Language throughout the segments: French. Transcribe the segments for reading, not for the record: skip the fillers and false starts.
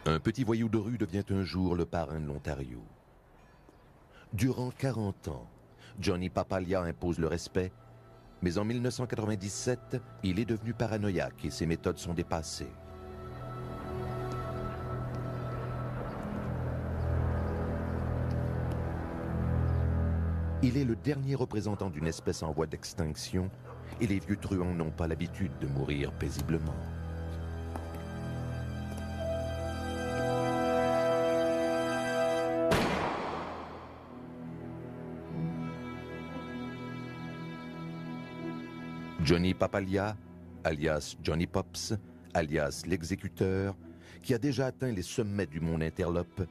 Un petit voyou de rue devient un jour le parrain de l'Ontario. Durant 40 ans, Johnny Papalia impose le respect, mais en 1997, il est devenu paranoïaque et ses méthodes sont dépassées. Il est le dernier représentant d'une espèce en voie d'extinction et les vieux truands n'ont pas l'habitude de mourir paisiblement. Johnny Papalia, alias Johnny Pops, alias l'exécuteur, qui a déjà atteint les sommets du mont Interlope,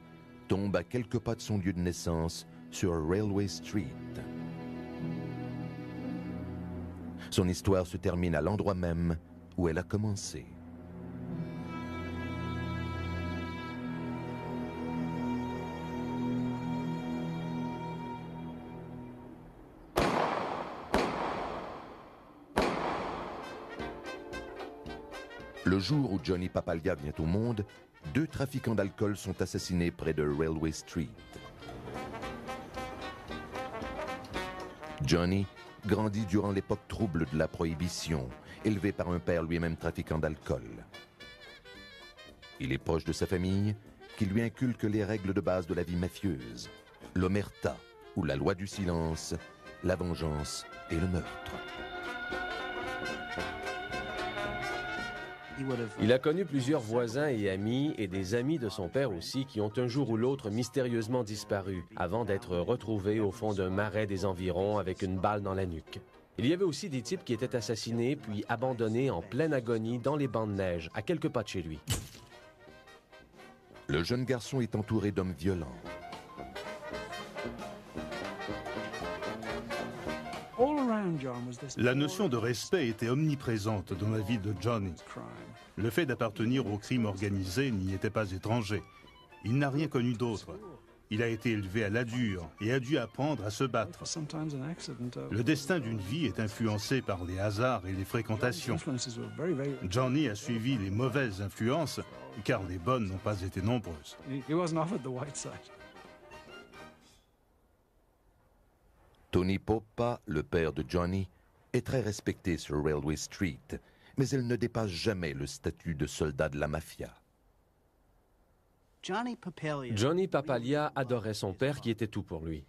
tombe à quelques pas de son lieu de naissance sur Railway Street. Son histoire se termine à l'endroit même où elle a commencé. Le jour où Johnny Papalia vient au monde, 2 trafiquants d'alcool sont assassinés près de Railway Street. Johnny grandit durant l'époque trouble de la Prohibition, élevé par un père lui-même trafiquant d'alcool. Il est proche de sa famille, qui lui inculque les règles de base de la vie mafieuse, l'omerta, ou la loi du silence, la vengeance et le meurtre. Il a connu plusieurs voisins et amis, et des amis de son père aussi, qui ont un jour ou l'autre mystérieusement disparu, avant d'être retrouvés au fond d'un marais des environs avec une balle dans la nuque. Il y avait aussi des types qui étaient assassinés, puis abandonnés en pleine agonie dans les bancs de neige, à quelques pas de chez lui. Le jeune garçon est entouré d'hommes violents. La notion de respect était omniprésente dans la vie de Johnny. Le fait d'appartenir au crime organisé n'y était pas étranger. Il n'a rien connu d'autre. Il a été élevé à la dure et a dû apprendre à se battre. Le destin d'une vie est influencé par les hasards et les fréquentations. Johnny a suivi les mauvaises influences, car les bonnes n'ont pas été nombreuses. Tony Poppa, le père de Johnny, est très respecté sur Railway Street, mais il ne dépasse jamais le statut de soldat de la mafia. Johnny Papalia adorait son père qui était tout pour lui.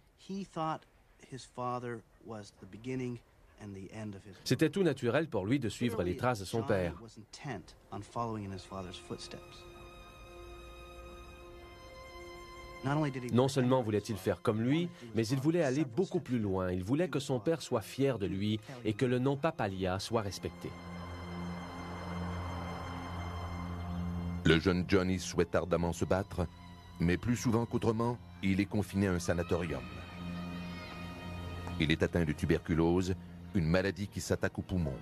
C'était tout naturel pour lui de suivre les traces de son père. Non seulement voulait-il faire comme lui, mais il voulait aller beaucoup plus loin. Il voulait que son père soit fier de lui et que le nom Papalia soit respecté. Le jeune Johnny souhaite ardemment se battre, mais plus souvent qu'autrement, il est confiné à un sanatorium. Il est atteint de tuberculose, une maladie qui s'attaque aux poumons.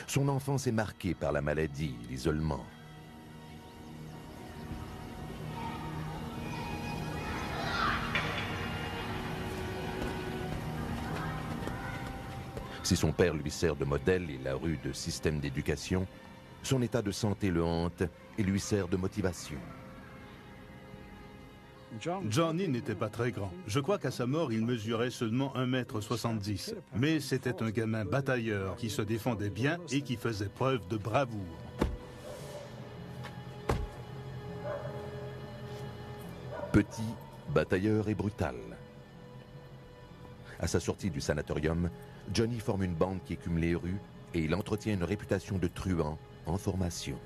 Son enfance est marquée par la maladie, l'isolement. Si son père lui sert de modèle et la rue de système d'éducation, son état de santé le hante et lui sert de motivation. Johnny n'était pas très grand. Je crois qu'à sa mort, il mesurait seulement 1,70 m. Mais c'était un gamin batailleur qui se défendait bien et qui faisait preuve de bravoure. Petit, batailleur et brutal. À sa sortie du sanatorium, Johnny forme une bande qui écume les rues et il entretient une réputation de truand en formation.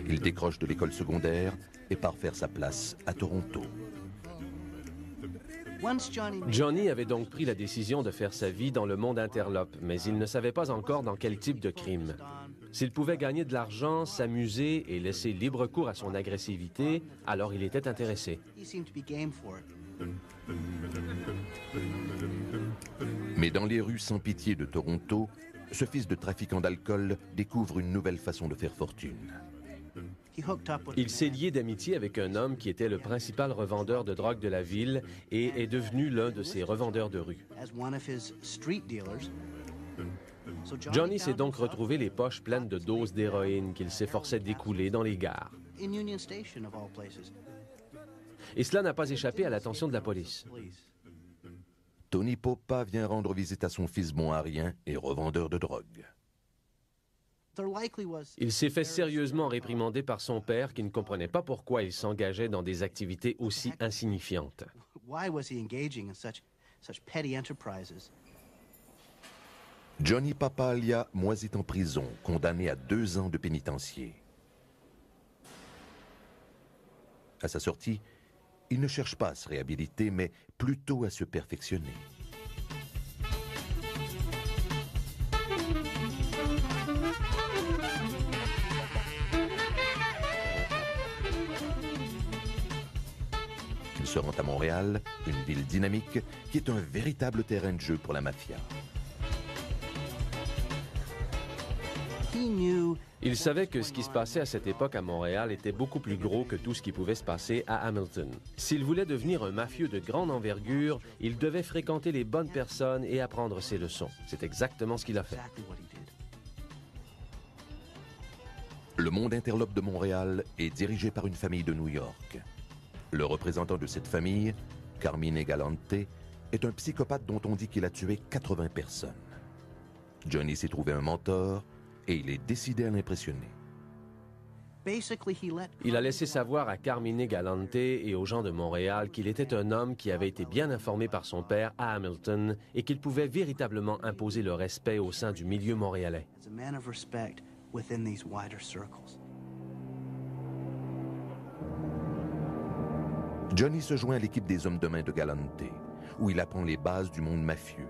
Il décroche de l'école secondaire et part faire sa place à Toronto. Johnny avait donc pris la décision de faire sa vie dans le monde interlope, mais il ne savait pas encore dans quel type de crime. S'il pouvait gagner de l'argent, s'amuser et laisser libre cours à son agressivité, alors il était intéressé. Mais dans les rues sans pitié de Toronto, ce fils de trafiquant d'alcool découvre une nouvelle façon de faire fortune. Il s'est lié d'amitié avec un homme qui était le principal revendeur de drogue de la ville et est devenu l'un de ses revendeurs de rue. Johnny s'est donc retrouvé les poches pleines de doses d'héroïne qu'il s'efforçait d'écouler dans les gares. Et cela n'a pas échappé à l'attention de la police. Tony Poppa vient rendre visite à son fils bon-à-rien et revendeur de drogue. Il s'est fait sérieusement réprimander par son père qui ne comprenait pas pourquoi il s'engageait dans des activités aussi insignifiantes. Johnny Papalia moisit en prison, condamné à 2 ans de pénitencier. À sa sortie, il ne cherche pas à se réhabiliter, mais plutôt à se perfectionner. Il se rend à Montréal, une ville dynamique qui est un véritable terrain de jeu pour la mafia. Il savait que ce qui se passait à cette époque à Montréal était beaucoup plus gros que tout ce qui pouvait se passer à Hamilton. S'il voulait devenir un mafieux de grande envergure, il devait fréquenter les bonnes personnes et apprendre ses leçons. C'est exactement ce qu'il a fait. Le monde interlope de Montréal est dirigé par une famille de New York. Le représentant de cette famille, Carmine Galante, est un psychopathe dont on dit qu'il a tué 80 personnes. Johnny s'est trouvé un mentor et il est décidé à l'impressionner. Il a laissé savoir à Carmine Galante et aux gens de Montréal qu'il était un homme qui avait été bien informé par son père à Hamilton et qu'il pouvait véritablement imposer le respect au sein du milieu montréalais. Johnny se joint à l'équipe des hommes de main de Galante, où il apprend les bases du monde mafieux.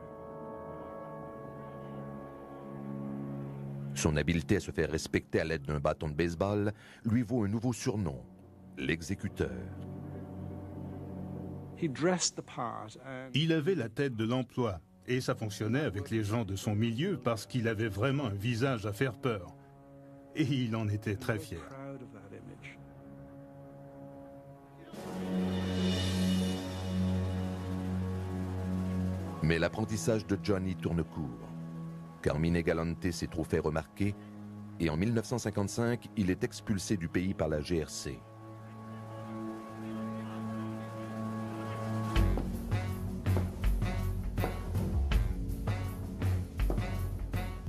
Son habileté à se faire respecter à l'aide d'un bâton de baseball lui vaut un nouveau surnom, l'exécuteur. Il avait la tête de l'emploi et ça fonctionnait avec les gens de son milieu parce qu'il avait vraiment un visage à faire peur. Et il en était très fier. Mais l'apprentissage de Johnny tourne court. Carmine Galante s'est trop fait remarquer et en 1955, il est expulsé du pays par la GRC.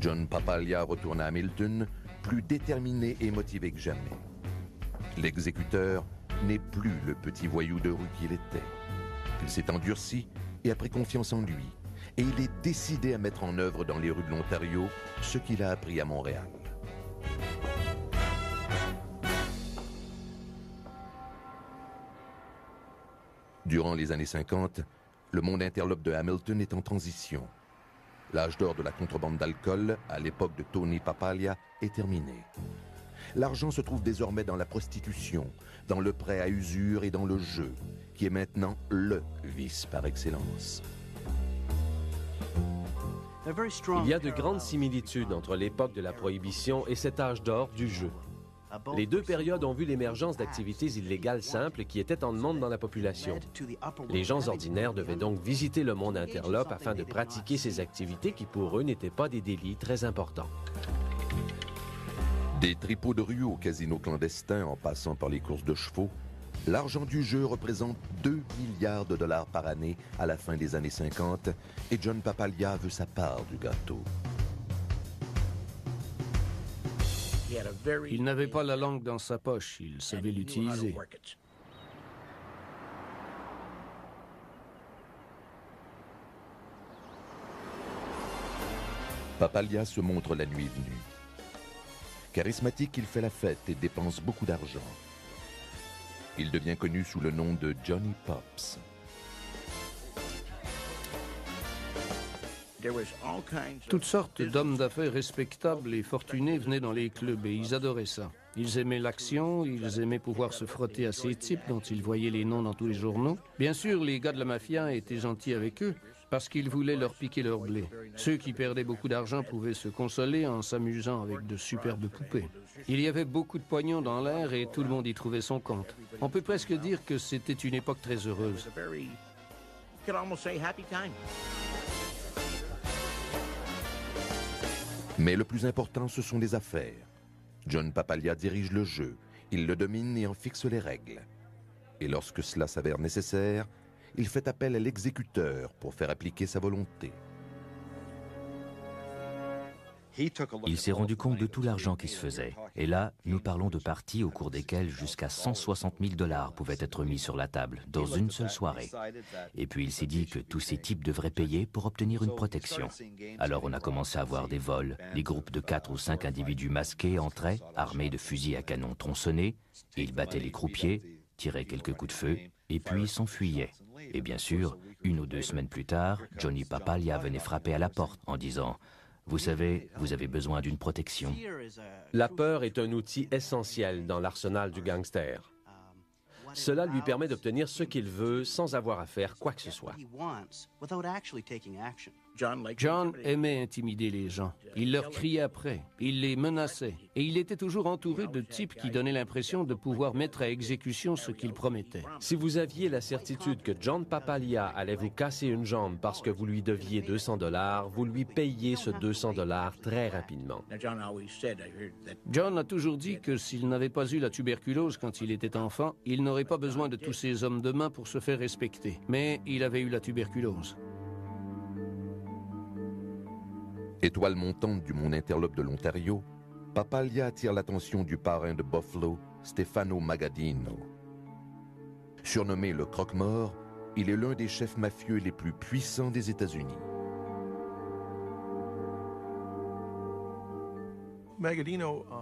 John Papalia retourne à Hamilton, plus déterminé et motivé que jamais. L'exécuteur n'est plus le petit voyou de rue qu'il était. Il s'est endurci et a pris confiance en lui. Et il est décidé à mettre en œuvre dans les rues de l'Ontario ce qu'il a appris à Montréal. Durant les années 50, le monde interlope de Hamilton est en transition. L'âge d'or de la contrebande d'alcool, à l'époque de Tony Papalia, est terminé. L'argent se trouve désormais dans la prostitution, dans le prêt à usure et dans le jeu, qui est maintenant le vice par excellence. Il y a de grandes similitudes entre l'époque de la prohibition et cet âge d'or du jeu. Les deux périodes ont vu l'émergence d'activités illégales simples qui étaient en demande dans la population. Les gens ordinaires devaient donc visiter le monde interlope afin de pratiquer ces activités qui pour eux n'étaient pas des délits très importants. Des tripots de rue aux casinos clandestins en passant par les courses de chevaux, l'argent du jeu représente 2 milliards de dollars par année à la fin des années 50 et John Papalia veut sa part du gâteau. Il n'avait pas la langue dans sa poche, il savait l'utiliser. Papalia se montre la nuit venue. Charismatique, il fait la fête et dépense beaucoup d'argent. Il devient connu sous le nom de Johnny Pops. Toutes sortes d'hommes d'affaires respectables et fortunés venaient dans les clubs et ils adoraient ça. Ils aimaient l'action, ils aimaient pouvoir se frotter à ces types dont ils voyaient les noms dans tous les journaux. Bien sûr, les gars de la mafia étaient gentils avec eux parce qu'ils voulaient leur piquer leur blé. Ceux qui perdaient beaucoup d'argent pouvaient se consoler en s'amusant avec de superbes poupées. Il y avait beaucoup de pognon dans l'air et tout le monde y trouvait son compte. On peut presque dire que c'était une époque très heureuse. Mais le plus important, ce sont les affaires. John Papalia dirige le jeu, il le domine et en fixe les règles. Et lorsque cela s'avère nécessaire, il fait appel à l'exécuteur pour faire appliquer sa volonté. Il s'est rendu compte de tout l'argent qui se faisait. Et là, nous parlons de parties au cours desquelles jusqu'à 160 000 $ pouvaient être mis sur la table, dans une seule soirée. Et puis il s'est dit que tous ces types devraient payer pour obtenir une protection. Alors on a commencé à voir des vols. Les groupes de 4 ou 5 individus masqués entraient, armés de fusils à canon tronçonnés. Ils battaient les croupiers, tiraient quelques coups de feu, et puis s'enfuyaient. Et bien sûr, 1 ou 2 semaines plus tard, Johnny Papalia venait frapper à la porte en disant « Vous savez, vous avez besoin d'une protection. » La peur est un outil essentiel dans l'arsenal du gangster. Cela lui permet d'obtenir ce qu'il veut sans avoir à faire quoi que ce soit. John aimait intimider les gens. Il leur criait après, il les menaçait. Et il était toujours entouré de types qui donnaient l'impression de pouvoir mettre à exécution ce qu'il promettait. Si vous aviez la certitude que John Papalia allait vous casser une jambe parce que vous lui deviez 200 $, vous lui payiez ce 200 $ très rapidement. John a toujours dit que s'il n'avait pas eu la tuberculose quand il était enfant, il n'aurait pas besoin de tous ces hommes de main pour se faire respecter. Mais il avait eu la tuberculose. Étoile montante du Mont Interlope de l'Ontario, Papalia attire l'attention du parrain de Buffalo, Stefano Magadino. Surnommé le Croque-Mort, il est l'un des chefs mafieux les plus puissants des États-Unis.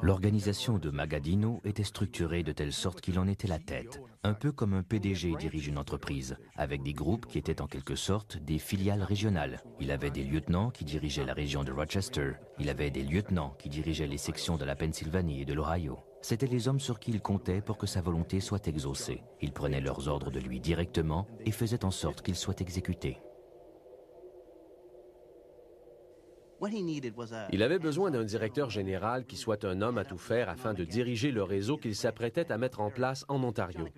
L'organisation de Magadino était structurée de telle sorte qu'il en était la tête, un peu comme un PDG dirige une entreprise, avec des groupes qui étaient en quelque sorte des filiales régionales. Il avait des lieutenants qui dirigeaient la région de Rochester, il avait des lieutenants qui dirigeaient les sections de la Pennsylvanie et de l'Ohio. C'étaient les hommes sur qui il comptait pour que sa volonté soit exaucée. Il prenait leurs ordres de lui directement et faisait en sorte qu'ils soient exécutés. Il avait besoin d'un directeur général qui soit un homme à tout faire afin de diriger le réseau qu'il s'apprêtait à mettre en place en Ontario.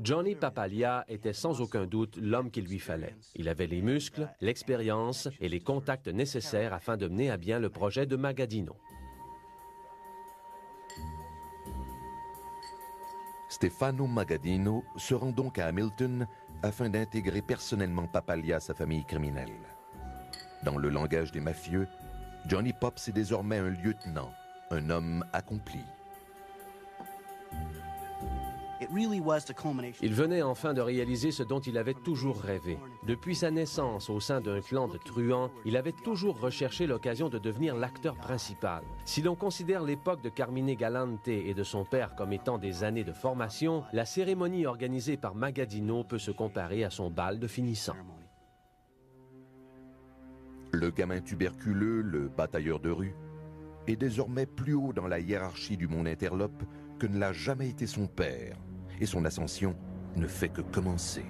Johnny Papalia était sans aucun doute l'homme qu'il lui fallait. Il avait les muscles, l'expérience et les contacts nécessaires afin de mener à bien le projet de Magadino. Stefano Magadino se rend donc à Hamilton afin d'intégrer personnellement Papalia à sa famille criminelle. Dans le langage des mafieux, Johnny Pops est désormais un lieutenant, un homme accompli. Il venait enfin de réaliser ce dont il avait toujours rêvé. Depuis sa naissance au sein d'un clan de truands, il avait toujours recherché l'occasion de devenir l'acteur principal. Si l'on considère l'époque de Carmine Galante et de son père comme étant des années de formation, la cérémonie organisée par Magadino peut se comparer à son bal de finissant. Le gamin tuberculeux, le batailleur de rue, est désormais plus haut dans la hiérarchie du Mont Interlope que ne l'a jamais été son père, et son ascension ne fait que commencer.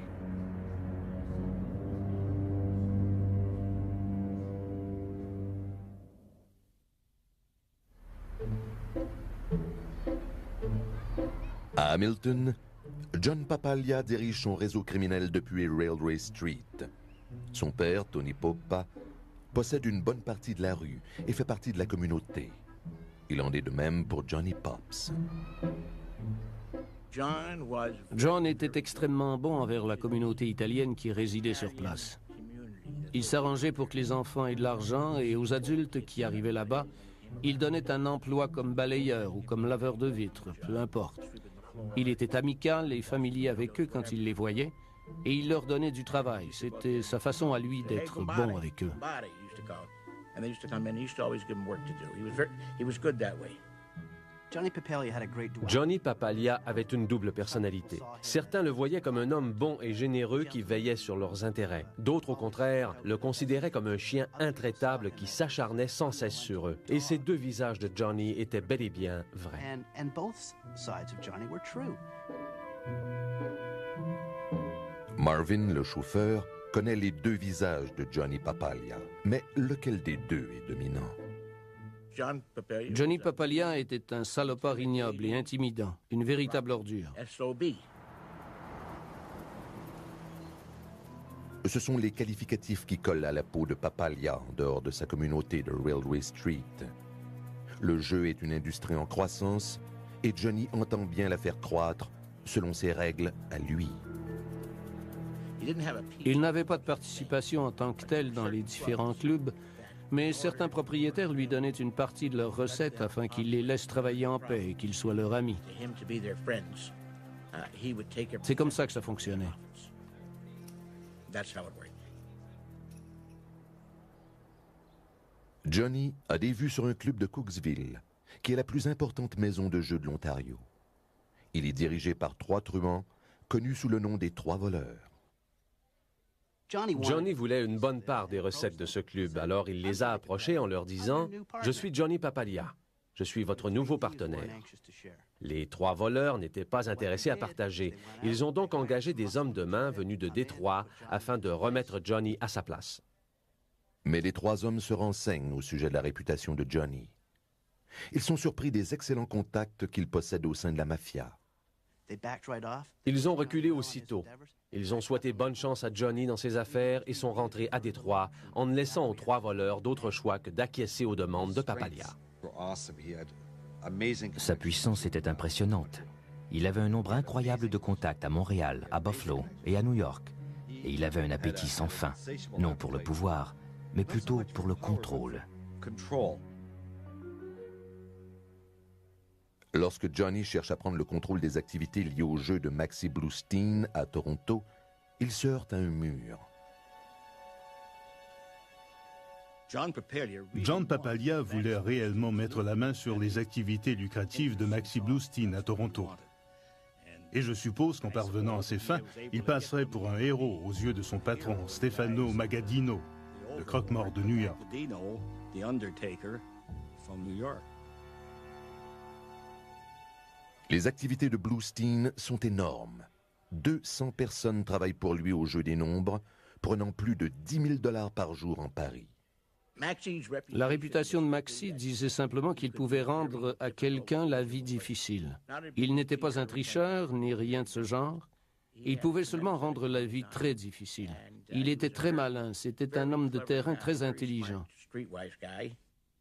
À Hamilton, John Papalia dirige son réseau criminel depuis Railway Street. Son père, Tony Poppa, possède une bonne partie de la rue et fait partie de la communauté. Il en est de même pour Johnny Pops. John était extrêmement bon envers la communauté italienne qui résidait sur place. Il s'arrangeait pour que les enfants aient de l'argent et aux adultes qui arrivaient là-bas, il donnait un emploi comme balayeur ou comme laveur de vitres, peu importe. Il était amical et familier avec eux quand il les voyait et il leur donnait du travail. C'était sa façon à lui d'être bon avec eux. Johnny Papalia avait une double personnalité. Certains le voyaient comme un homme bon et généreux qui veillait sur leurs intérêts. D'autres, au contraire, le considéraient comme un chien intraitable qui s'acharnait sans cesse sur eux. Et ces deux visages de Johnny étaient bel et bien vrais. Marvin, le chauffeur, connaît les deux visages de Johnny Papalia. Mais lequel des deux est dominant? Johnny Papalia était un salopard ignoble et intimidant, une véritable ordure. Ce sont les qualificatifs qui collent à la peau de Papalia en dehors de sa communauté de Railway Street. Le jeu est une industrie en croissance et Johnny entend bien la faire croître selon ses règles à lui. Il n'avait pas de participation en tant que tel dans les différents clubs, mais certains propriétaires lui donnaient une partie de leurs recettes afin qu'il les laisse travailler en paix et qu'ils soient leurs amis. C'est comme ça que ça fonctionnait. Johnny a des vues sur un club de Cooksville, qui est la plus importante maison de jeu de l'Ontario. Il est dirigé par 3 truands, connus sous le nom des 3 voleurs. Johnny voulait une bonne part des recettes de ce club, alors il les a approchés en leur disant « Je suis Johnny Papalia, je suis votre nouveau partenaire. » Les 3 voleurs n'étaient pas intéressés à partager. Ils ont donc engagé des hommes de main venus de Détroit afin de remettre Johnny à sa place. Mais les 3 hommes se renseignent au sujet de la réputation de Johnny. Ils sont surpris des excellents contacts qu'il possède au sein de la mafia. Ils ont reculé aussitôt. Ils ont souhaité bonne chance à Johnny dans ses affaires et sont rentrés à Détroit en ne laissant aux 3 voleurs d'autre choix que d'acquiescer aux demandes de Papalia. Sa puissance était impressionnante. Il avait un nombre incroyable de contacts à Montréal, à Buffalo et à New York. Et il avait un appétit sans fin, non pour le pouvoir, mais plutôt pour le contrôle. Lorsque Johnny cherche à prendre le contrôle des activités liées au jeu de Maxi Bluestein à Toronto, il se heurte à un mur. John Papalia voulait réellement mettre la main sur les activités lucratives de Maxi Bluestein à Toronto. Et je suppose qu'en parvenant à ses fins, il passerait pour un héros aux yeux de son patron, Stefano Magadino, le croque-mort de New York. Les activités de Bluestein sont énormes. 200 personnes travaillent pour lui au jeu des nombres, prenant plus de 10 000 $ par jour en pari. La réputation de Maxi disait simplement qu'il pouvait rendre à quelqu'un la vie difficile. Il n'était pas un tricheur, ni rien de ce genre. Il pouvait seulement rendre la vie très difficile. Il était très malin, c'était un homme de terrain très intelligent.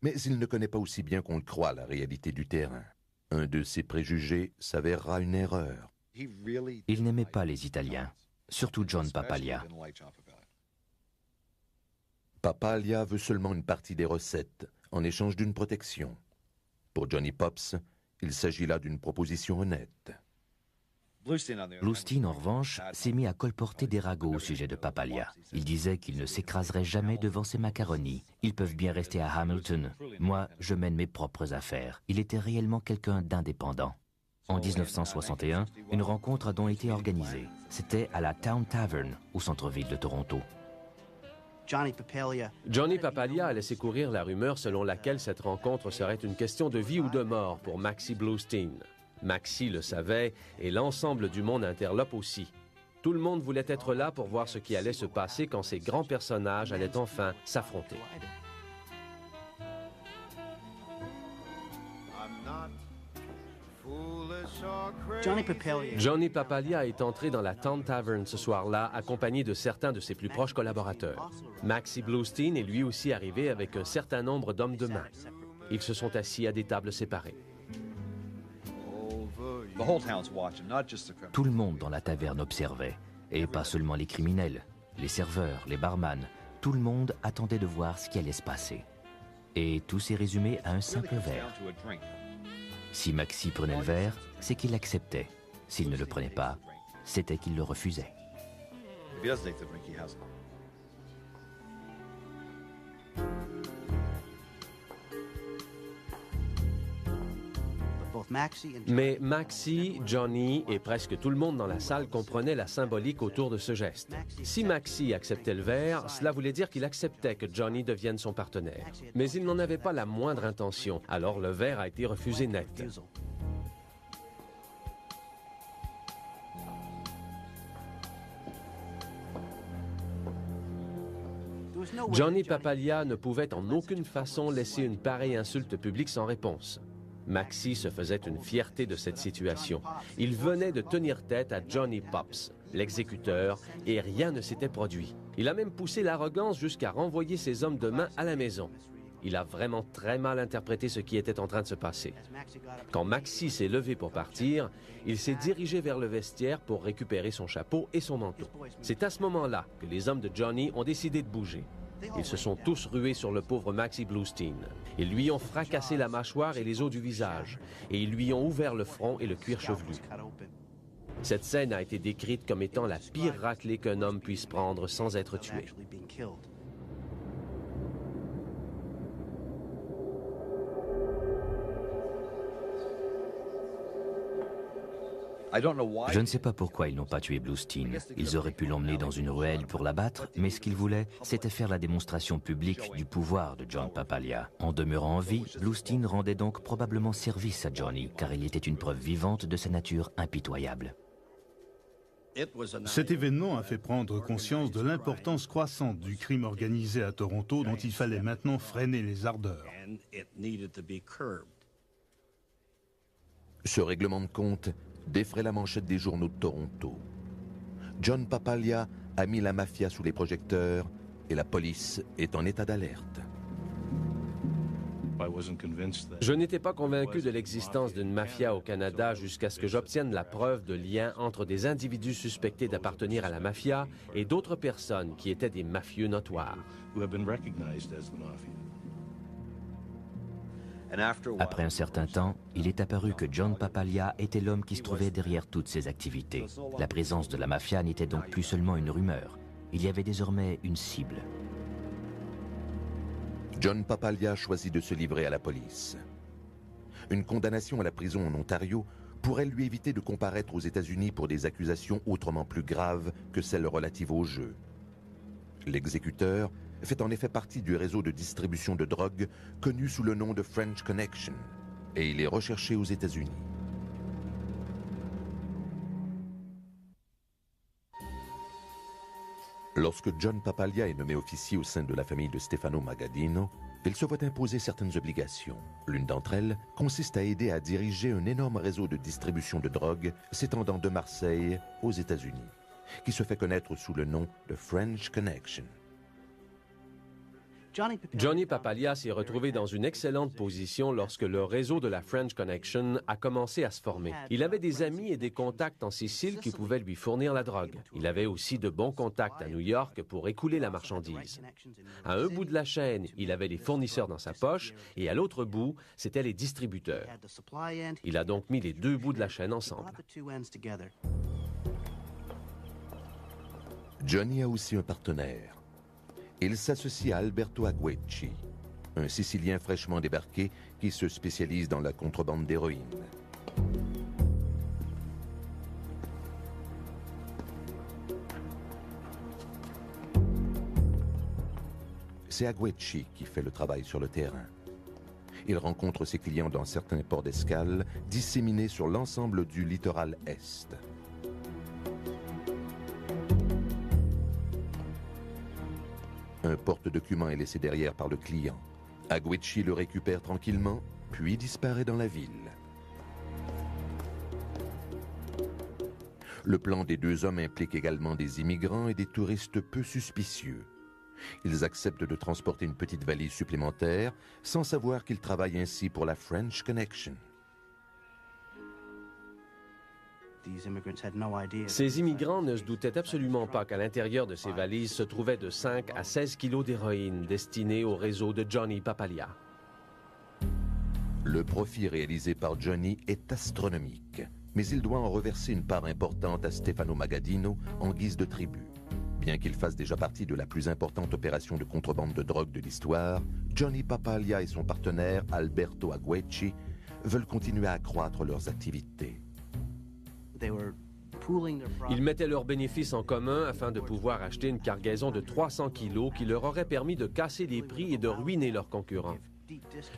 Mais il ne connaît pas aussi bien qu'on le croit la réalité du terrain. Un de ses préjugés s'avérera une erreur. Il n'aimait pas les Italiens, surtout John Papalia. Papalia veut seulement une partie des recettes, en échange d'une protection. Pour Johnny Pops, il s'agit là d'une proposition honnête. Bluestein, en revanche, s'est mis à colporter des ragots au sujet de Papalia. Il disait qu'il ne s'écraserait jamais devant ses macaronis. Ils peuvent bien rester à Hamilton. Moi, je mène mes propres affaires. Il était réellement quelqu'un d'indépendant. En 1961, une rencontre a donc été organisée. C'était à la Town Tavern, au centre-ville de Toronto. Johnny Papalia a laissé courir la rumeur selon laquelle cette rencontre serait une question de vie ou de mort pour Maxi Bluestein. Maxi le savait et l'ensemble du monde interlope aussi. Tout le monde voulait être là pour voir ce qui allait se passer quand ces grands personnages allaient enfin s'affronter. Johnny Papalia est entré dans la Town Tavern ce soir-là, accompagné de certains de ses plus proches collaborateurs. Maxi Bluestein est lui aussi arrivé avec un certain nombre d'hommes de main. Ils se sont assis à des tables séparées. Tout le monde dans la taverne observait, et pas seulement les criminels, les serveurs, les barman. Tout le monde attendait de voir ce qui allait se passer. Et tout s'est résumé à un simple verre. Si Maxi prenait le verre, c'est qu'il l'acceptait. S'il ne le prenait pas, c'était qu'il le refusait. Mais Maxie, Johnny et presque tout le monde dans la salle comprenaient la symbolique autour de ce geste. Si Maxie acceptait le verre, cela voulait dire qu'il acceptait que Johnny devienne son partenaire. Mais il n'en avait pas la moindre intention, alors le verre a été refusé net. Johnny Papalia ne pouvait en aucune façon laisser une pareille insulte publique sans réponse. Maxie se faisait une fierté de cette situation. Il venait de tenir tête à Johnny Pops, l'exécuteur, et rien ne s'était produit. Il a même poussé l'arrogance jusqu'à renvoyer ses hommes de main à la maison. Il a vraiment très mal interprété ce qui était en train de se passer. Quand Maxie s'est levé pour partir, il s'est dirigé vers le vestiaire pour récupérer son chapeau et son manteau. C'est à ce moment-là que les hommes de Johnny ont décidé de bouger. Ils se sont tous rués sur le pauvre Maxie Bluestein. Ils lui ont fracassé la mâchoire et les os du visage, et ils lui ont ouvert le front et le cuir chevelu. Cette scène a été décrite comme étant la pire raclée qu'un homme puisse prendre sans être tué. Je ne sais pas pourquoi ils n'ont pas tué Bluestein. Ils auraient pu l'emmener dans une ruelle pour l'abattre, mais ce qu'ils voulaient, c'était faire la démonstration publique du pouvoir de John Papalia. En demeurant en vie, Bluestein rendait donc probablement service à Johnny, car il était une preuve vivante de sa nature impitoyable. Cet événement a fait prendre conscience de l'importance croissante du crime organisé à Toronto dont il fallait maintenant freiner les ardeurs. Ce règlement de compte défraie la manchette des journaux de Toronto. John Papalia a mis la mafia sous les projecteurs et la police est en état d'alerte. Je n'étais pas convaincu de l'existence d'une mafia au Canada jusqu'à ce que j'obtienne la preuve de lien entre des individus suspectés d'appartenir à la mafia et d'autres personnes qui étaient des mafieux notoires. Après un certain temps, il est apparu que John Papalia était l'homme qui se trouvait derrière toutes ces activités. La présence de la mafia n'était donc plus seulement une rumeur. Il y avait désormais une cible. John Papalia choisit de se livrer à la police. Une condamnation à la prison en Ontario pourrait lui éviter de comparaître aux États-Unis pour des accusations autrement plus graves que celles relatives au jeu. L'exécuteur fait en effet partie du réseau de distribution de drogue connu sous le nom de French Connection, et il est recherché aux États-Unis. Lorsque John Papalia est nommé officier au sein de la famille de Stefano Magadino, il se voit imposer certaines obligations. L'une d'entre elles consiste à aider à diriger un énorme réseau de distribution de drogue s'étendant de Marseille aux États-Unis, qui se fait connaître sous le nom de French Connection. Johnny Papalia s'est retrouvé dans une excellente position lorsque le réseau de la French Connection a commencé à se former. Il avait des amis et des contacts en Sicile qui pouvaient lui fournir la drogue. Il avait aussi de bons contacts à New York pour écouler la marchandise. À un bout de la chaîne, il avait les fournisseurs dans sa poche et à l'autre bout, c'étaient les distributeurs. Il a donc mis les deux bouts de la chaîne ensemble. Johnny a aussi un partenaire. Il s'associe à Alberto Aguecci, un Sicilien fraîchement débarqué qui se spécialise dans la contrebande d'héroïne. C'est Aguecci qui fait le travail sur le terrain. Il rencontre ses clients dans certains ports d'escale disséminés sur l'ensemble du littoral est. Un porte-document est laissé derrière par le client. Aguecci le récupère tranquillement, puis disparaît dans la ville. Le plan des deux hommes implique également des immigrants et des touristes peu suspicieux. Ils acceptent de transporter une petite valise supplémentaire sans savoir qu'ils travaillent ainsi pour la French Connection. Ces immigrants ne se doutaient absolument pas qu'à l'intérieur de ces valises se trouvaient de 5 à 16 kilos d'héroïne destinée au réseau de Johnny Papalia. Le profit réalisé par Johnny est astronomique, mais il doit en reverser une part importante à Stefano Magadino en guise de tribut. Bien qu'il fasse déjà partie de la plus importante opération de contrebande de drogue de l'histoire, Johnny Papalia et son partenaire Alberto Aguecci veulent continuer à accroître leurs activités. Ils mettaient leurs bénéfices en commun afin de pouvoir acheter une cargaison de 300 kilos qui leur aurait permis de casser les prix et de ruiner leurs concurrents.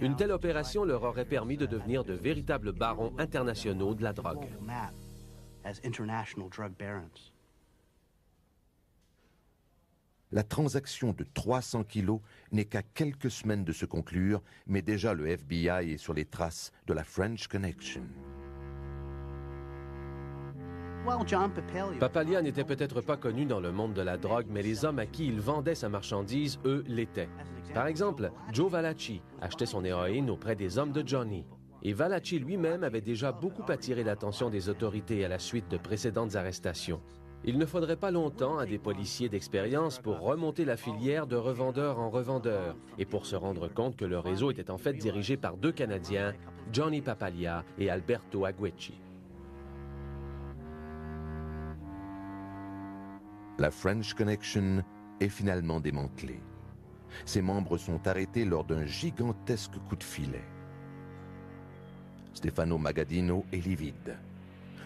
Une telle opération leur aurait permis de devenir de véritables barons internationaux de la drogue. La transaction de 300 kilos n'est qu'à quelques semaines de se conclure, mais déjà le FBI est sur les traces de la French Connection. Papalia n'était peut-être pas connu dans le monde de la drogue, mais les hommes à qui il vendait sa marchandise, eux, l'étaient. Par exemple, Joe Valachi achetait son héroïne auprès des hommes de Johnny. Et Valachi lui-même avait déjà beaucoup attiré l'attention des autorités à la suite de précédentes arrestations. Il ne faudrait pas longtemps à des policiers d'expérience pour remonter la filière de revendeur en revendeur et pour se rendre compte que le réseau était en fait dirigé par deux Canadiens, Johnny Papalia et Alberto Aguechi. La French Connection est finalement démantelée. Ses membres sont arrêtés lors d'un gigantesque coup de filet. Stefano Magadino est livide.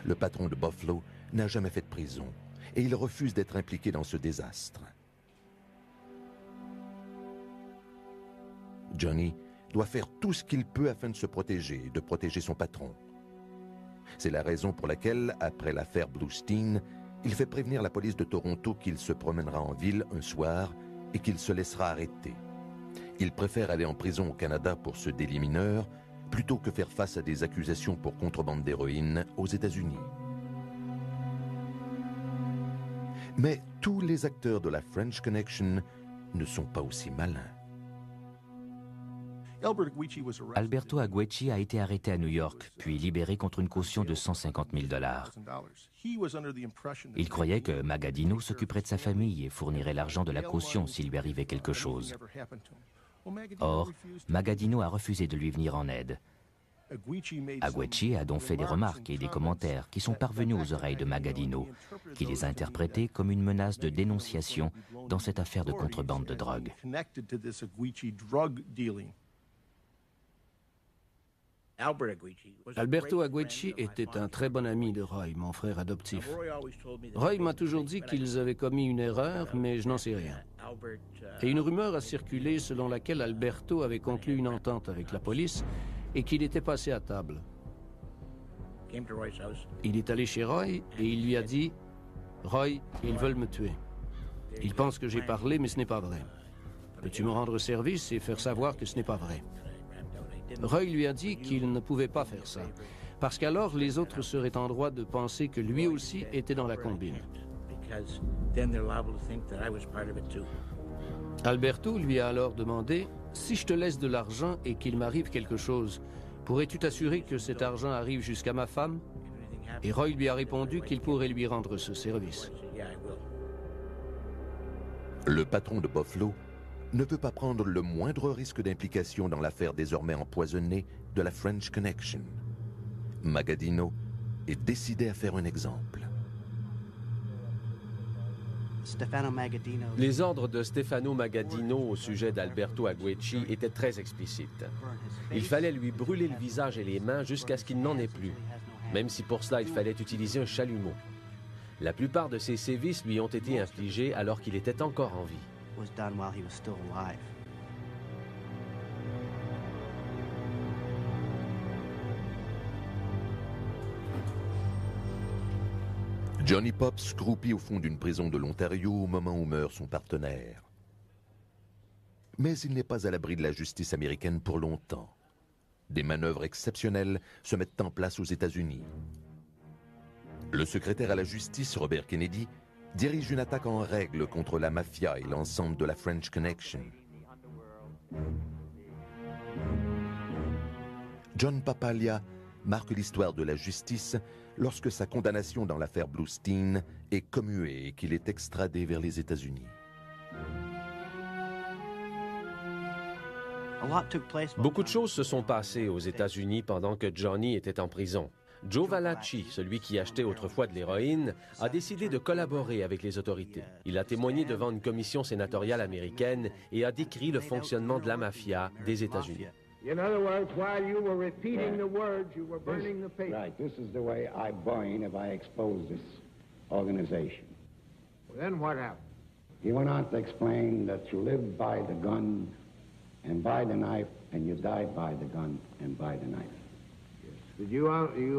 Le patron de Buffalo n'a jamais fait de prison et il refuse d'être impliqué dans ce désastre. Johnny doit faire tout ce qu'il peut afin de se protéger et de protéger son patron. C'est la raison pour laquelle, après l'affaire Bluestein, il fait prévenir la police de Toronto qu'il se promènera en ville un soir et qu'il se laissera arrêter. Il préfère aller en prison au Canada pour ce délit mineur plutôt que faire face à des accusations pour contrebande d'héroïne aux États-Unis. Mais tous les acteurs de la French Connection ne sont pas aussi malins. Alberto Aguechi a été arrêté à New York, puis libéré contre une caution de 150 000 $. Il croyait que Magadino s'occuperait de sa famille et fournirait l'argent de la caution s'il lui arrivait quelque chose. Or, Magadino a refusé de lui venir en aide. Aguechi a donc fait des remarques et des commentaires qui sont parvenus aux oreilles de Magadino, qui les a interprétés comme une menace de dénonciation dans cette affaire de contrebande de drogue. Alberto Aguechi était un très bon ami de Roy, mon frère adoptif. Roy m'a toujours dit qu'ils avaient commis une erreur, mais je n'en sais rien. Et une rumeur a circulé selon laquelle Alberto avait conclu une entente avec la police et qu'il était passé à table. Il est allé chez Roy et il lui a dit « Roy, ils veulent me tuer. Ils pensent que j'ai parlé, mais ce n'est pas vrai. Peux-tu me rendre service et faire savoir que ce n'est pas vrai ?» Roy lui a dit qu'il ne pouvait pas faire ça, parce qu'alors les autres seraient en droit de penser que lui aussi était dans la combine. Alberto lui a alors demandé « Si je te laisse de l'argent et qu'il m'arrive quelque chose, pourrais-tu t'assurer que cet argent arrive jusqu'à ma femme ?» Et Roy lui a répondu qu'il pourrait lui rendre ce service. Le patron de Buffalo ne peut pas prendre le moindre risque d'implication dans l'affaire désormais empoisonnée de la French Connection. Magadino est décidé à faire un exemple. Les ordres de Stefano Magadino au sujet d'Alberto Aguechi étaient très explicites. Il fallait lui brûler le visage et les mains jusqu'à ce qu'il n'en ait plus, même si pour cela il fallait utiliser un chalumeau. La plupart de ces sévices lui ont été infligés alors qu'il était encore en vie. Johnny Pops croupit au fond d'une prison de l'Ontario au moment où meurt son partenaire. Mais il n'est pas à l'abri de la justice américaine pour longtemps. Des manœuvres exceptionnelles se mettent en place aux États-Unis. Le secrétaire à la justice, Robert Kennedy, dirige une attaque en règle contre la mafia et l'ensemble de la French Connection. John Papalia marque l'histoire de la justice lorsque sa condamnation dans l'affaire Bluestein est commuée et qu'il est extradé vers les États-Unis. Beaucoup de choses se sont passées aux États-Unis pendant que Johnny était en prison. Joe Valachi, celui qui achetait autrefois de l'héroïne, a décidé de collaborer avec les autorités. Il a témoigné devant une commission sénatoriale américaine et a décrit le fonctionnement de la mafia des États-Unis. In other words, while you were repeating the words, you were burning the paper. Right. This is the way I burn if I expose this organization. Well, then what happened? He went on to explain that you lived by the gun and by the knife, and you died by the gun and by the knife. Yes. Did you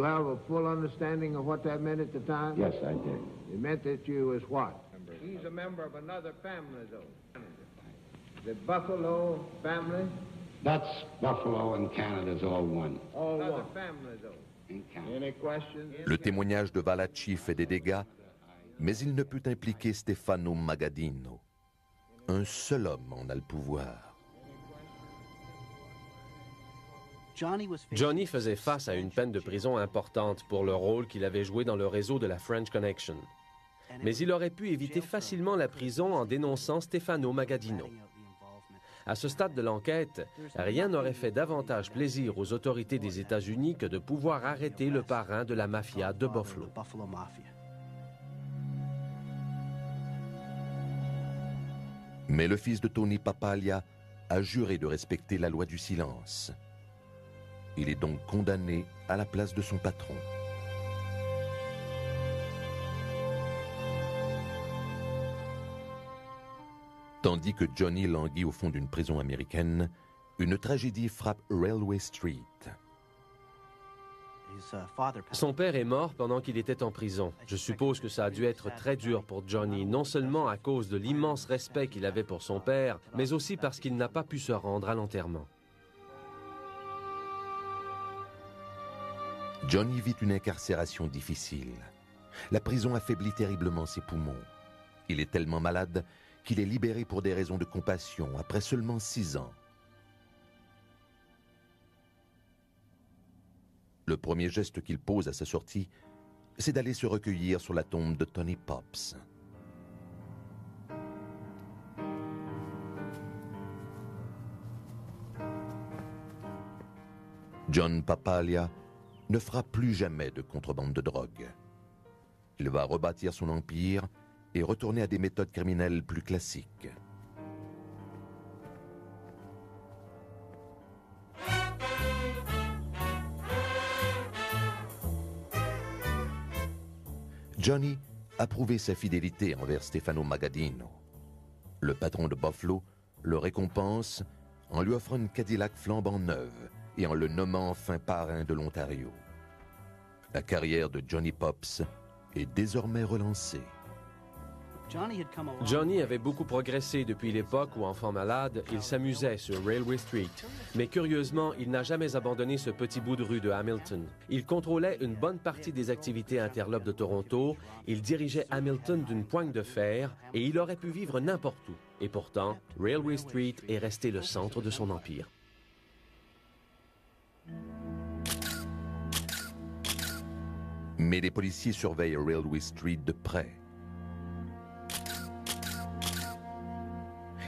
have a full understanding of what that meant at the time? Yes, I did. It meant that you was what? He's a member of another family, though. The Buffalo family? That's Buffalo and Canada's all one. All one. Family, though. In Canada. Any questions? Le témoignage de Valachi fait des dégâts, mais il ne peut impliquer Stefano Magaddino. Un seul homme en a le pouvoir. Johnny faisait face à une peine de prison importante pour le rôle qu'il avait joué dans le réseau de la French Connection. Mais il aurait pu éviter facilement la prison en dénonçant Stefano Magaddino. À ce stade de l'enquête, rien n'aurait fait davantage plaisir aux autorités des États-Unis que de pouvoir arrêter le parrain de la mafia de Buffalo. Mais le fils de Tony Papaglia a juré de respecter la loi du silence. Il est donc condamné à la place de son patron. Tandis que Johnny languit au fond d'une prison américaine, une tragédie frappe Railway Street. Son père est mort pendant qu'il était en prison. Je suppose que ça a dû être très dur pour Johnny, non seulement à cause de l'immense respect qu'il avait pour son père, mais aussi parce qu'il n'a pas pu se rendre à l'enterrement. Johnny vit une incarcération difficile. La prison affaiblit terriblement ses poumons. Il est tellement malade qu'il est libéré pour des raisons de compassion après seulement 6 ans. Le premier geste qu'il pose à sa sortie, c'est d'aller se recueillir sur la tombe de Tony Pops. John Papaglia ne fera plus jamais de contrebande de drogue. Il va rebâtir son empire et retourner à des méthodes criminelles plus classiques. Johnny a prouvé sa fidélité envers Stefano Magaddino. Le patron de Buffalo le récompense en lui offrant une Cadillac flambant neuve et en le nommant enfin parrain de l'Ontario. La carrière de Johnny Pops est désormais relancée. Johnny avait beaucoup progressé depuis l'époque où, enfant malade, il s'amusait sur Railway Street. Mais curieusement, il n'a jamais abandonné ce petit bout de rue de Hamilton. Il contrôlait une bonne partie des activités interlopes de Toronto, il dirigeait Hamilton d'une poigne de fer et il aurait pu vivre n'importe où. Et pourtant, Railway Street est resté le centre de son empire. Mais les policiers surveillent Railway Street de près.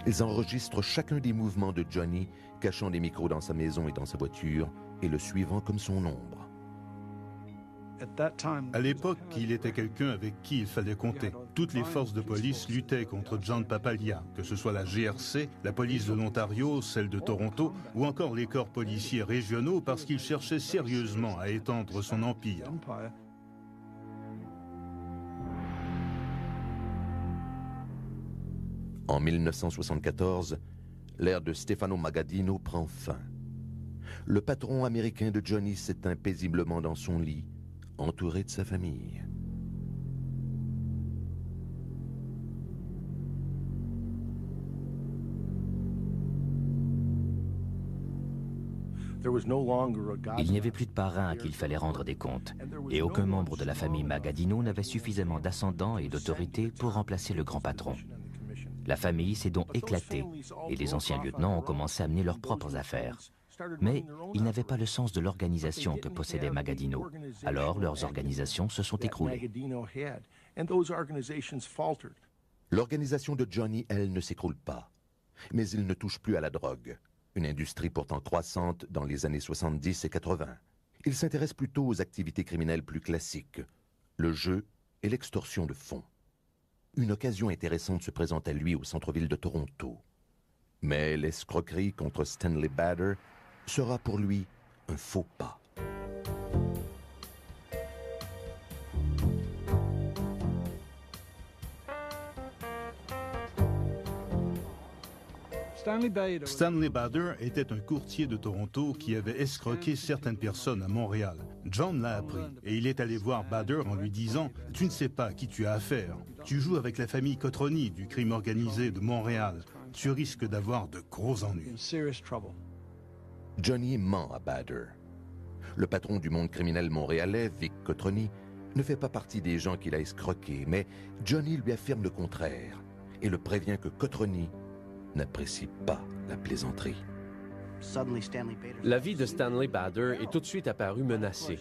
Ils enregistrent chacun des mouvements de Johnny, cachant des micros dans sa maison et dans sa voiture, et le suivant comme son ombre. À l'époque, il était quelqu'un avec qui il fallait compter. Toutes les forces de police luttaient contre John Papaglia, que ce soit la GRC, la police de l'Ontario, celle de Toronto, ou encore les corps policiers régionaux, parce qu'il cherchait sérieusement à étendre son empire. En 1974, l'ère de Stefano Magaddino prend fin. Le patron américain de Johnny s'éteint paisiblement dans son lit, entouré de sa famille. Il n'y avait plus de parrain à qui il fallait rendre des comptes, et aucun membre de la famille Magaddino n'avait suffisamment d'ascendant et d'autorité pour remplacer le grand patron. La famille s'est donc éclatée, et les anciens lieutenants ont commencé à mener leurs propres affaires. Mais ils n'avaient pas le sens de l'organisation que possédait Magaddino. Alors leurs organisations se sont écroulées. L'organisation de Johnny, elle, ne s'écroule pas. Mais il ne touche plus à la drogue, une industrie pourtant croissante dans les années 70 et 80. Il s'intéresse plutôt aux activités criminelles plus classiques, le jeu et l'extorsion de fonds. Une occasion intéressante se présente à lui au centre-ville de Toronto. Mais l'escroquerie contre Stanley Bader sera pour lui un faux pas. Stanley Bader était un courtier de Toronto qui avait escroqué certaines personnes à Montréal. John l'a appris et il est allé voir Bader en lui disant « Tu ne sais pas à qui tu as affaire. Tu joues avec la famille Cotroni du crime organisé de Montréal. Tu risques d'avoir de gros ennuis. » Johnny ment à Bader. Le patron du monde criminel montréalais, Vic Cotroni, ne fait pas partie des gens qu'il a escroqués, mais Johnny lui affirme le contraire et le prévient que Cotroni n'apprécie pas la plaisanterie. La vie de Stanley Bader est tout de suite apparue menacée.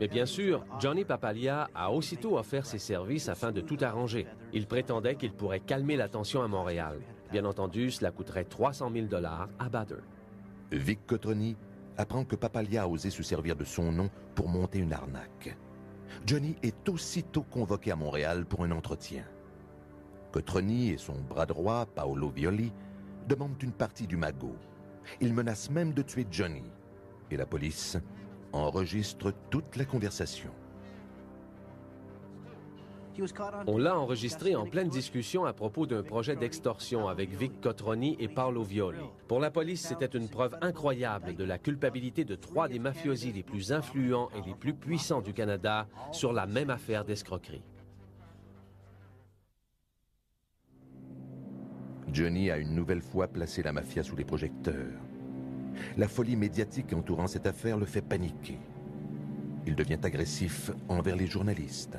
Mais bien sûr, Johnny Papalia a aussitôt offert ses services afin de tout arranger. Il prétendait qu'il pourrait calmer la tension à Montréal. Bien entendu, cela coûterait 300 000 $ à Bader. Vic Cotroni apprend que Papalia a osé se servir de son nom pour monter une arnaque. Johnny est aussitôt convoqué à Montréal pour un entretien. Cotroni et son bras droit, Paolo Violi, demandent une partie du magot. Ils menacent même de tuer Johnny. Et la police enregistre toute la conversation. On l'a enregistré en pleine discussion à propos d'un projet d'extorsion avec Vic Cotroni et Paolo Violi. Pour la police, c'était une preuve incroyable de la culpabilité de 3 des mafiosi les plus influents et les plus puissants du Canada sur la même affaire d'escroquerie. Johnny a une nouvelle fois placé la mafia sous les projecteurs. La folie médiatique entourant cette affaire le fait paniquer. Il devient agressif envers les journalistes.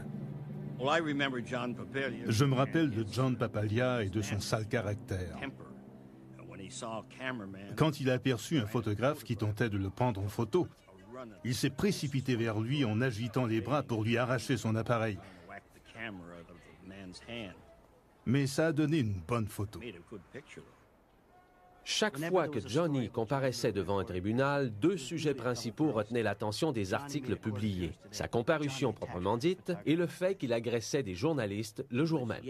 Je me rappelle de John Papalia et de son sale caractère. Quand il a aperçu un photographe qui tentait de le prendre en photo, il s'est précipité vers lui en agitant les bras pour lui arracher son appareil. Mais ça a donné une bonne photo. Chaque fois que Johnny comparaissait devant un tribunal, 2 sujets principaux retenaient l'attention des articles publiés. Sa comparution proprement dite et le fait qu'il agressait des journalistes le jour même.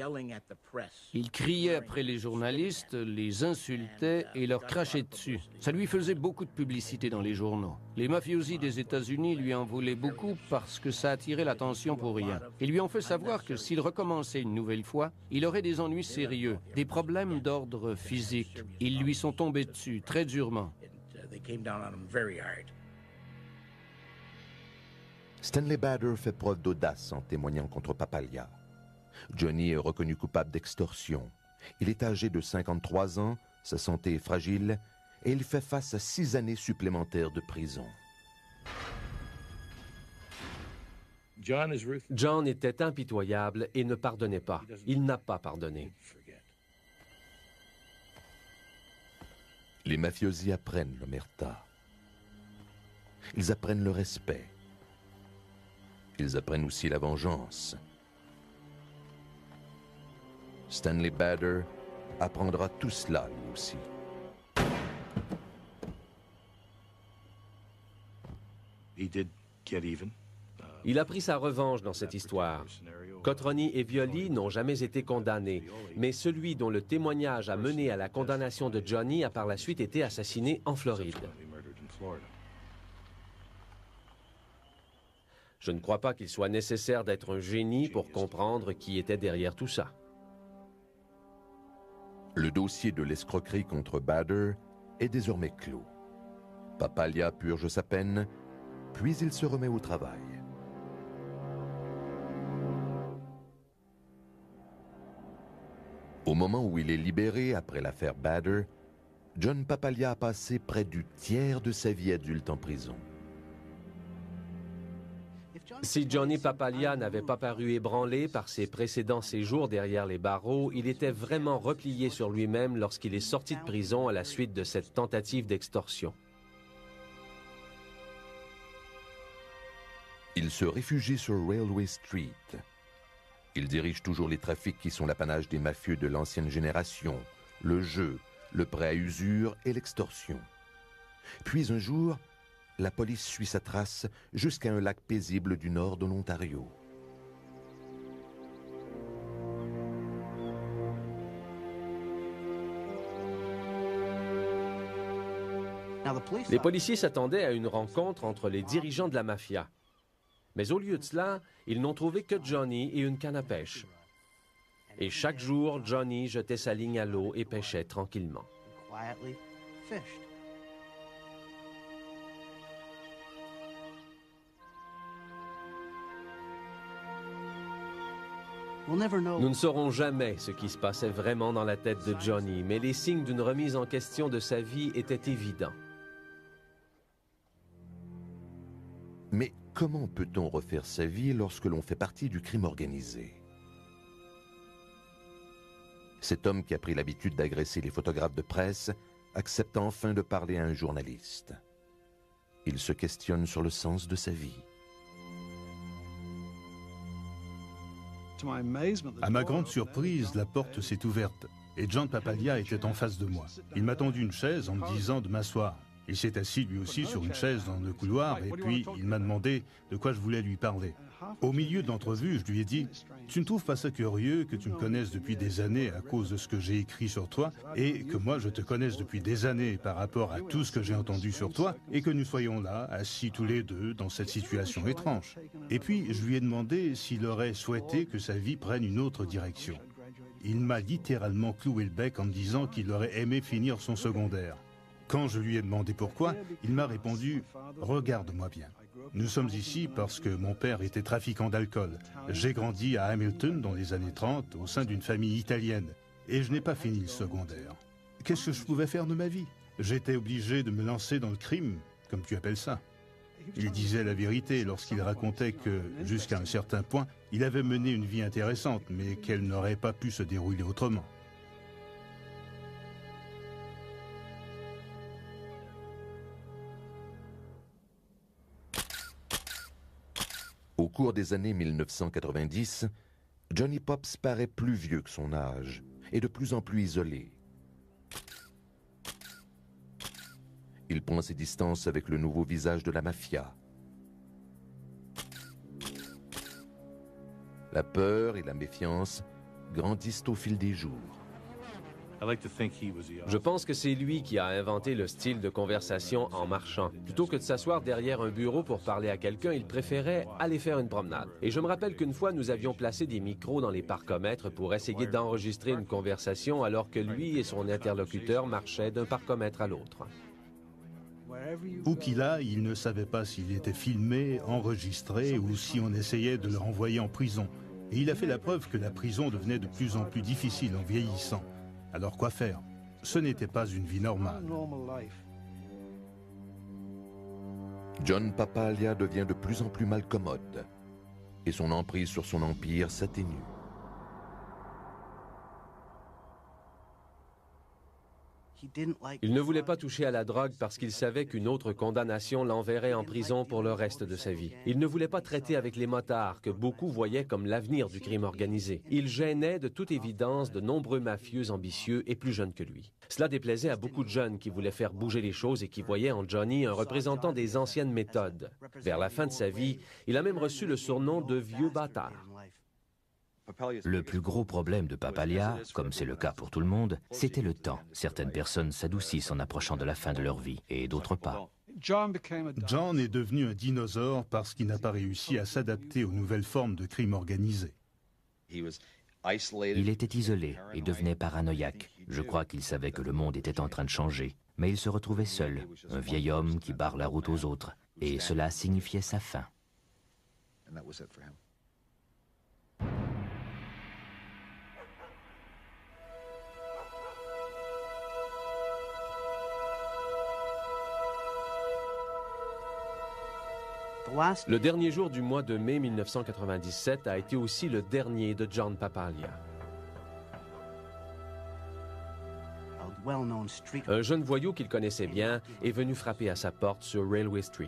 Il criait après les journalistes, les insultait et leur crachait dessus. Ça lui faisait beaucoup de publicité dans les journaux. Les mafiosi des États-Unis lui en voulaient beaucoup parce que ça attirait l'attention pour rien. Ils lui ont fait savoir que s'il recommençait une nouvelle fois, il aurait des ennuis sérieux, des problèmes d'ordre physique. Ils lui sont tombés dessus très durement. Stanley Bader fait preuve d'audace en témoignant contre Papalia. Johnny est reconnu coupable d'extorsion. Il est âgé de 53 ans, sa santé est fragile et il fait face à 6 années supplémentaires de prison. John était impitoyable et ne pardonnait pas. Il n'a pas pardonné. Les mafiosi apprennent l'omerta. Ils apprennent le respect. Ils apprennent aussi la vengeance. Stanley Bader apprendra tout cela lui aussi. Il a pris sa revanche dans cette histoire. Cotroni et Violi n'ont jamais été condamnés, mais celui dont le témoignage a mené à la condamnation de Johnny a par la suite été assassiné en Floride. Je ne crois pas qu'il soit nécessaire d'être un génie pour comprendre qui était derrière tout ça. Le dossier de l'escroquerie contre Bader est désormais clos. Papalia purge sa peine, puis il se remet au travail. Au moment où il est libéré après l'affaire Bader, John Papalia a passé près du tiers de sa vie adulte en prison. Si Johnny Papalia n'avait pas paru ébranlé par ses précédents séjours derrière les barreaux, il était vraiment replié sur lui-même lorsqu'il est sorti de prison à la suite de cette tentative d'extorsion. Il se réfugie sur Railway Street. Il dirige toujours les trafics qui sont l'apanage des mafieux de l'ancienne génération, le jeu, le prêt à usure et l'extorsion. Puis un jour, la police suit sa trace jusqu'à un lac paisible du nord de l'Ontario. Les policiers s'attendaient à une rencontre entre les dirigeants de la mafia. Mais au lieu de cela, ils n'ont trouvé que Johnny et une canne à pêche. Et chaque jour, Johnny jetait sa ligne à l'eau et pêchait tranquillement. Nous ne saurons jamais ce qui se passait vraiment dans la tête de Johnny, mais les signes d'une remise en question de sa vie étaient évidents. Mais comment peut-on refaire sa vie lorsque l'on fait partie du crime organisé? Cet homme qui a pris l'habitude d'agresser les photographes de presse accepte enfin de parler à un journaliste. Il se questionne sur le sens de sa vie. À ma grande surprise, la porte s'est ouverte et John Papalia était en face de moi. Il m'a tendu une chaise en me disant de m'asseoir. Il s'est assis lui aussi sur une chaise dans le couloir et puis il m'a demandé de quoi je voulais lui parler. Au milieu de l'entrevue, je lui ai dit « Tu ne trouves pas ça curieux que tu me connaisses depuis des années à cause de ce que j'ai écrit sur toi et que moi je te connaisse depuis des années par rapport à tout ce que j'ai entendu sur toi et que nous soyons là, assis tous les deux dans cette situation étrange ?» Et puis je lui ai demandé s'il aurait souhaité que sa vie prenne une autre direction. Il m'a littéralement cloué le bec en me disant qu'il aurait aimé finir son secondaire. Quand je lui ai demandé pourquoi, il m'a répondu « Regarde-moi bien. Nous sommes ici parce que mon père était trafiquant d'alcool. J'ai grandi à Hamilton dans les années 30 au sein d'une famille italienne et je n'ai pas fini le secondaire. Qu'est-ce que je pouvais faire de ma vie? J'étais obligé de me lancer dans le crime, comme tu appelles ça. » Il disait la vérité lorsqu'il racontait que, jusqu'à un certain point, il avait mené une vie intéressante, mais qu'elle n'aurait pas pu se dérouler autrement. Au cours des années 1990, Johnny Pops paraît plus vieux que son âge et de plus en plus isolé. Il prend ses distances avec le nouveau visage de la mafia. La peur et la méfiance grandissent au fil des jours. Je pense que c'est lui qui a inventé le style de conversation en marchant. Plutôt que de s'asseoir derrière un bureau pour parler à quelqu'un, il préférait aller faire une promenade. Et je me rappelle qu'une fois, nous avions placé des micros dans les parcomètres pour essayer d'enregistrer une conversation alors que lui et son interlocuteur marchaient d'un parcomètre à l'autre. Où qu'il aille, il ne savait pas s'il était filmé, enregistré ou si on essayait de le renvoyer en prison. Et il a fait la preuve que la prison devenait de plus en plus difficile en vieillissant. Alors quoi faire? Ce n'était pas une vie normale. John Papalia devient de plus en plus malcommode et son emprise sur son empire s'atténue. Il ne voulait pas toucher à la drogue parce qu'il savait qu'une autre condamnation l'enverrait en prison pour le reste de sa vie. Il ne voulait pas traiter avec les motards, que beaucoup voyaient comme l'avenir du crime organisé. Il gênait de toute évidence de nombreux mafieux ambitieux et plus jeunes que lui. Cela déplaisait à beaucoup de jeunes qui voulaient faire bouger les choses et qui voyaient en Johnny un représentant des anciennes méthodes. Vers la fin de sa vie, il a même reçu le surnom de « vieux bâtard ». Le plus gros problème de Papalia, comme c'est le cas pour tout le monde, c'était le temps. Certaines personnes s'adoucissent en approchant de la fin de leur vie, et d'autres pas. John est devenu un dinosaure parce qu'il n'a pas réussi à s'adapter aux nouvelles formes de crime organisé. Il était isolé et devenait paranoïaque. Je crois qu'il savait que le monde était en train de changer. Mais il se retrouvait seul, un vieil homme qui barre la route aux autres. Et cela signifiait sa fin. Le dernier jour du mois de mai 1997 a été aussi le dernier de John Papalia. Un jeune voyou qu'il connaissait bien est venu frapper à sa porte sur Railway Street.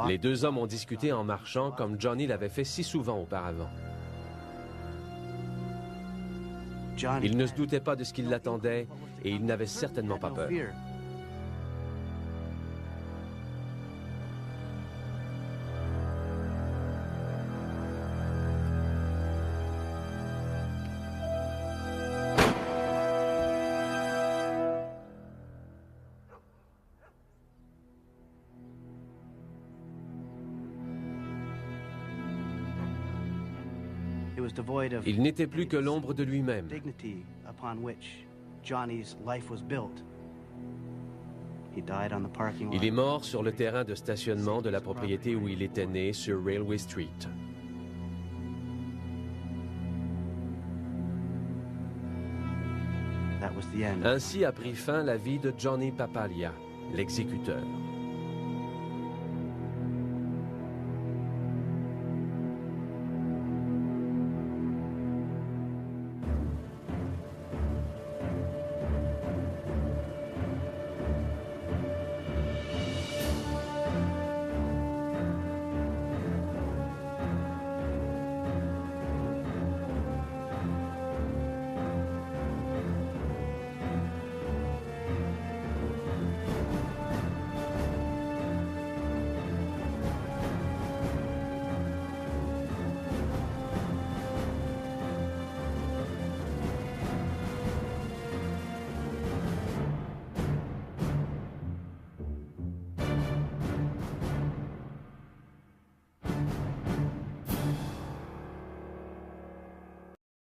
Les deux hommes ont discuté en marchant comme Johnny l'avait fait si souvent auparavant. Il ne se doutait pas de ce qui l'attendait et il n'avait certainement pas peur. Il n'était plus que l'ombre de lui-même. Il est mort sur le terrain de stationnement de la propriété où il était né, sur Railway Street. Ainsi a pris fin la vie de Johnny Papalia, l'exécuteur.